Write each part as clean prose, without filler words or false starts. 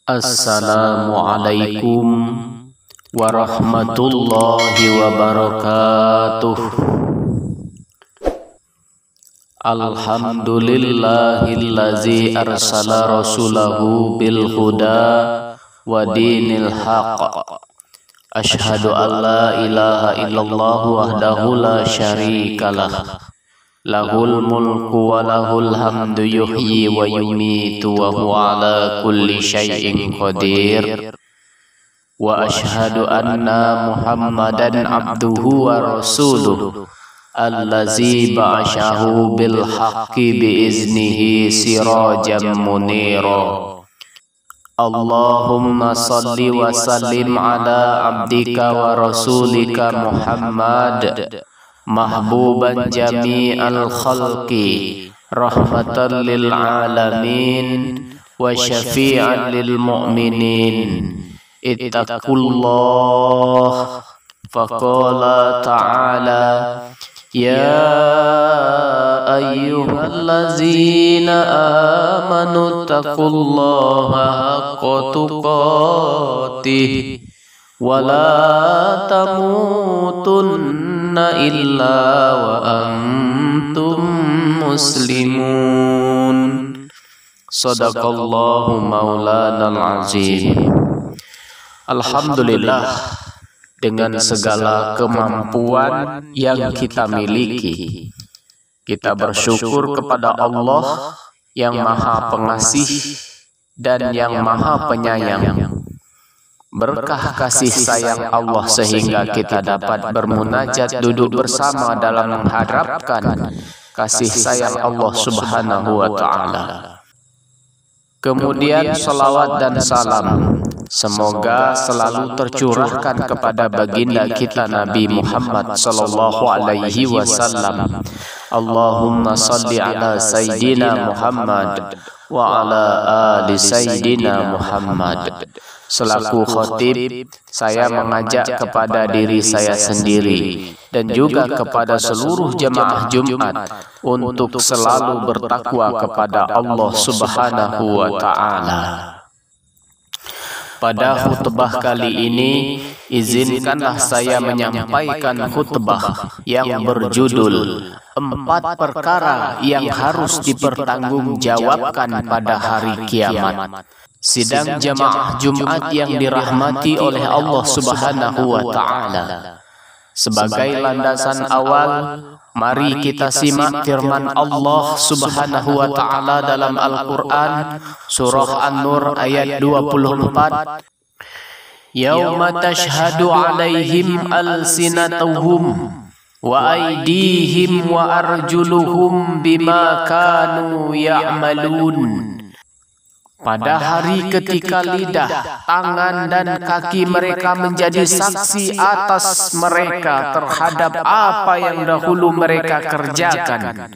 Assalamualaikum warahmatullahi wabarakatuh. Alhamdulillahillazi arsala rasulahu bil huda wa dinil haqq. Asyhadu an la ilaha illallah wahdahu la syarikalah. Lahul mulku wa lahul hamdu yuhyi wa yumitu wa huwa ala kulli syai'in qadir. Wa asyhadu anna Muhammadan abduhu wa rasuluh allazi ba'asyahu bil haqqi bi iznihi sirajan munira. Allahumma salli wa sallim ala abdika wa rasulika Muhammad mahbuban jami'al khalqi rahmatan lil alamin wa syafi'an lil mu'minin. Ittaqullah faqala ta'ala ya ayyuhallazina amanu taqullaha haqqa tuqatih wa la tamutunna illa wa antum muslimun. Sadaqallahu maulanal azim. Alhamdulillah, dengan segala kemampuan yang kita miliki, kita bersyukur kepada Allah yang Maha Pengasih dan yang Maha Penyayang. Berkah kasih sayang Allah sehingga kita dapat bermunajat duduk bersama dalam mengharapkan kasih sayang Allah Subhanahu wa ta'ala. Kemudian salawat dan salam semoga selalu tercurahkan kepada baginda kita Nabi Muhammad sallallahu alaihi wasallam. Allahumma salli ala Sayyidina Muhammad wa ala ali Sayyidina Muhammad. Selaku khatib, saya mengajak kepada diri saya sendiri dan juga kepada seluruh jemaah Jumat untuk selalu bertakwa kepada Allah Subhanahu wa ta'ala. Pada khutbah kali ini, izinkanlah saya menyampaikan khutbah yang berjudul 4 perkara yang harus dipertanggungjawabkan pada hari kiamat. Sidang jamaah Jumat yang dirahmati oleh Allah Subhanahu wa ta'ala. Sebagai landasan awal, mari kita simak firman Allah Subhanahu wa ta'ala dalam Al-Quran surah An-Nur ayat 24. Yauma tashhadu alaihim alsinatuhum wa aydihim wa arjuluhum bima kanu ya'malun. Pada hari ketika lidah, tangan dan kaki mereka menjadi saksi atas mereka terhadap apa yang dahulu mereka kerjakan.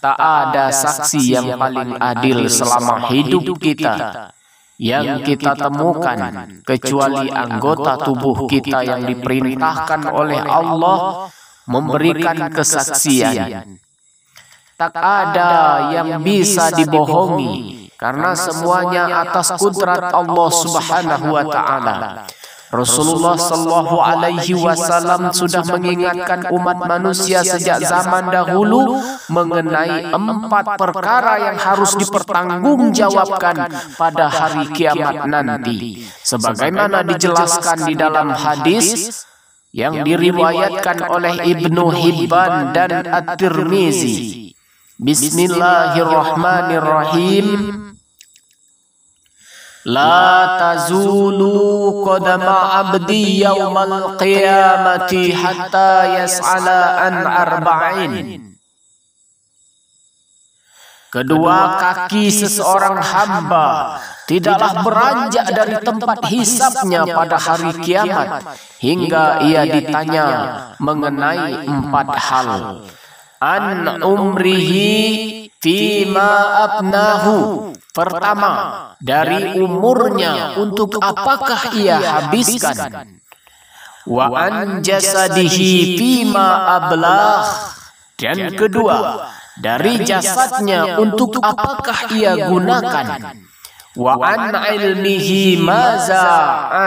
Tak ada saksi yang paling adil selama hidup kita yang kita temukan kecuali anggota tubuh kita yang diperintahkan oleh Allah memberikan kesaksian. Tak ada yang bisa dibohongi karena semuanya atas kudrat Allah Subhanahu wa ta'ala. Rasulullah sallallahu alaihi wasallam sudah mengingatkan umat manusia sejak zaman dahulu mengenai 4 perkara yang harus dipertanggungjawabkan pada hari kiamat nanti. Sebagaimana dijelaskan di dalam hadis yang diriwayatkan oleh Ibnu Hibban dan At-Tirmizi. Bismillahirrahmanirrahim. La tazulu qadama abdi yawmal qiyamati hatta yas'ala an arba'in. Kedua kaki seseorang hamba tidaklah beranjak dari tempat hisabnya pada hari kiamat hingga ia ditanya mengenai 4 hal. An umrihi fima abnahu. Pertama, dari umurnya untuk apakah ia habiskan. Wa an jasadihi fima ablah. Dan kedua, dari jasadnya untuk apakah ia gunakan. wa an ilmihi maza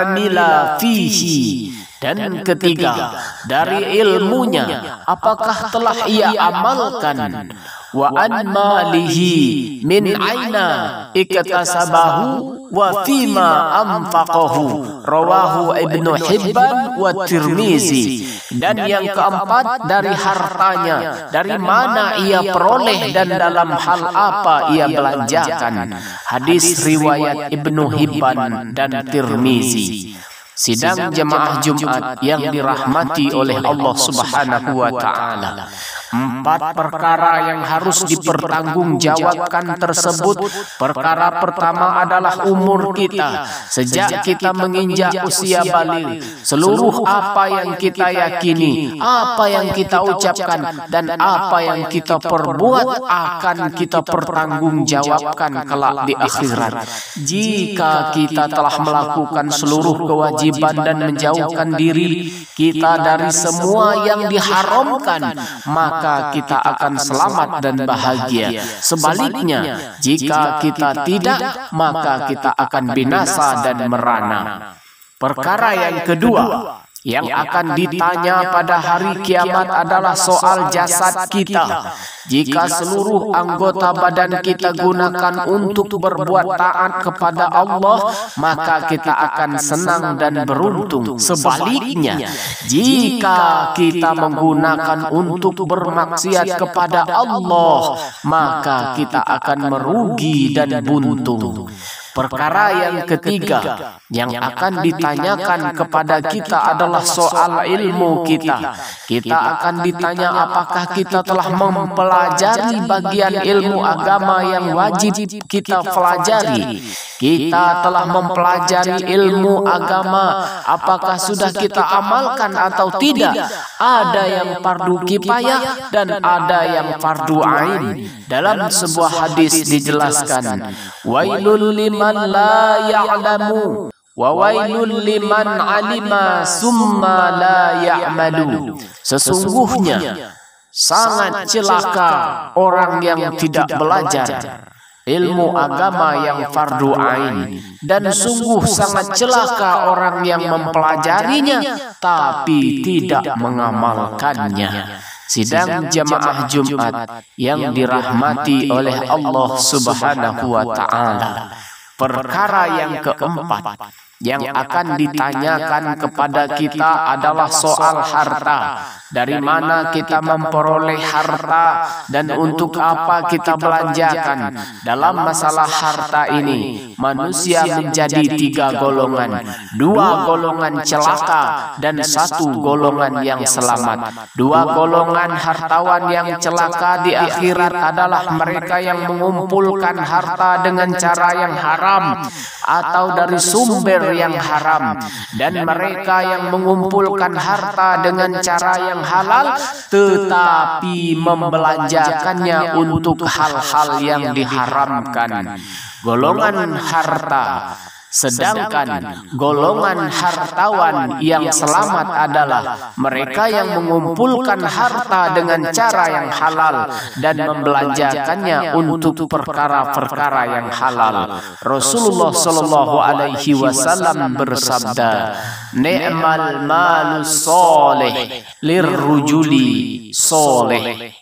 amila fihi, dan ketiga dari ilmunya apakah telah ia amalkan, wa an malihi min aina iktasabahu wa fima anfaqahu, rawahu Ibnu Hibban wa Tirmizi. Dan yang keempat dari hartanya, dari mana ia peroleh dan dalam hal apa ia belanjakan. Hadis riwayat Ibnu Hibban dan Tirmizi. Sidang jemaah Jumat yang dirahmati oleh Allah Subhanahu wa taala. 4 perkara yang harus dipertanggungjawabkan tersebut. Perkara pertama adalah umur kita. Sejak kita menginjak usia balik, seluruh apa yang kita yakini, apa yang kita ucapkan, dan apa yang kita perbuat akan kita pertanggungjawabkan kelak di akhirat. Jika kita telah melakukan seluruh kewajiban dan menjauhkan diri kita dari semua yang diharamkan, maka kita akan selamat dan bahagia. Sebaliknya, jika kita tidak, maka kita akan binasa dan merana. Perkara yang kedua yang akan ditanya pada hari kiamat adalah soal jasad kita. Jika seluruh anggota badan kita gunakan untuk berbuat taat kepada Allah, maka kita akan senang dan beruntung. Sebaliknya, jika kita menggunakan untuk bermaksiat kepada Allah, maka kita akan merugi dan buntung. Perkara yang ketiga yang akan ditanyakan kepada kita adalah soal ilmu kita. Kita akan ditanya apakah kita telah mempelajari bagian ilmu agama yang wajib kita pelajari. Kita telah mempelajari ilmu agama, apakah sudah kita amalkan atau tidak? Ada yang fardu kifayah dan ada yang fardu ain. Dalam sebuah hadis dijelaskan, wailul liman la ya'lamu wa wailul liman alima summa la ya'malu. Sesungguhnya sangat celaka orang yang tidak belajar ilmu agama yang fardu ain, dan sungguh sangat celaka orang yang mempelajarinya tapi tidak mengamalkannya. Sidang jemaah Jumat yang dirahmati oleh Allah Subhanahu wa taala. Perkara yang keempat yang akan ditanyakan kepada kita adalah soal harta. Dari mana kita memperoleh harta dan untuk apa kita belanjakan. Dalam masalah harta ini, manusia menjadi 3 golongan. 2 golongan celaka dan 1 golongan yang selamat. 2 golongan hartawan yang celaka di akhirat adalah mereka yang mengumpulkan harta dengan cara yang haram atau dari sumber yang haram, dan mereka yang mengumpulkan harta dengan cara yang halal tetapi membelanjakannya untuk hal-hal yang diharamkan. Golongan harta. Sedangkan golongan hartawan yang selamat adalah mereka yang mengumpulkan harta dengan cara yang halal dan membelanjakannya untuk perkara-perkara yang halal. Rasulullah Shallallahu Alaihi Wasallam bersabda, "Ni'mal malus soleh lirrujuli soleh."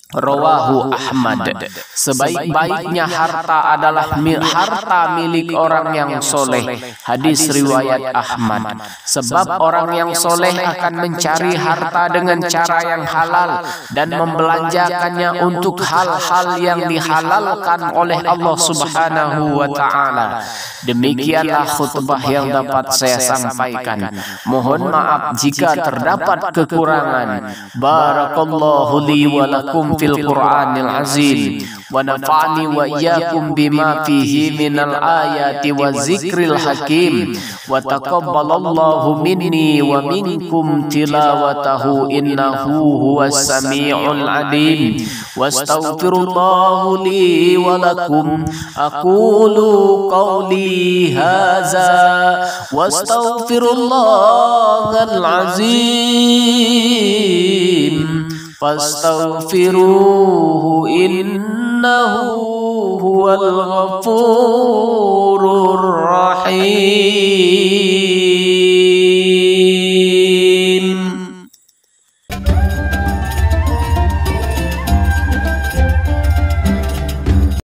Rawahu Ahmad. Sebaik-baiknya harta adalah harta milik orang yang soleh. Hadis riwayat Ahmad. Sebab orang yang soleh akan mencari harta dengan cara yang halal dan membelanjakannya untuk hal-hal yang dihalalkan oleh Allah Subhanahu wa taala. Demikianlah khutbah yang dapat saya sampaikan. Mohon maaf jika terdapat kekurangan. Barakallahu li wa lakum fil Qur'anil azim wa nafa'ani wa iyyakum bima fihi minal ayati wa zikril hakim wa taqabbalallahu minni wa minkum tilawatahu innahu huwas sami'ul alim wastaghfirullahu li wa lakum aqulu qawli hadza wastaghfirullahal azim fastaghfiruhu innahu huwal ghafurur rahim.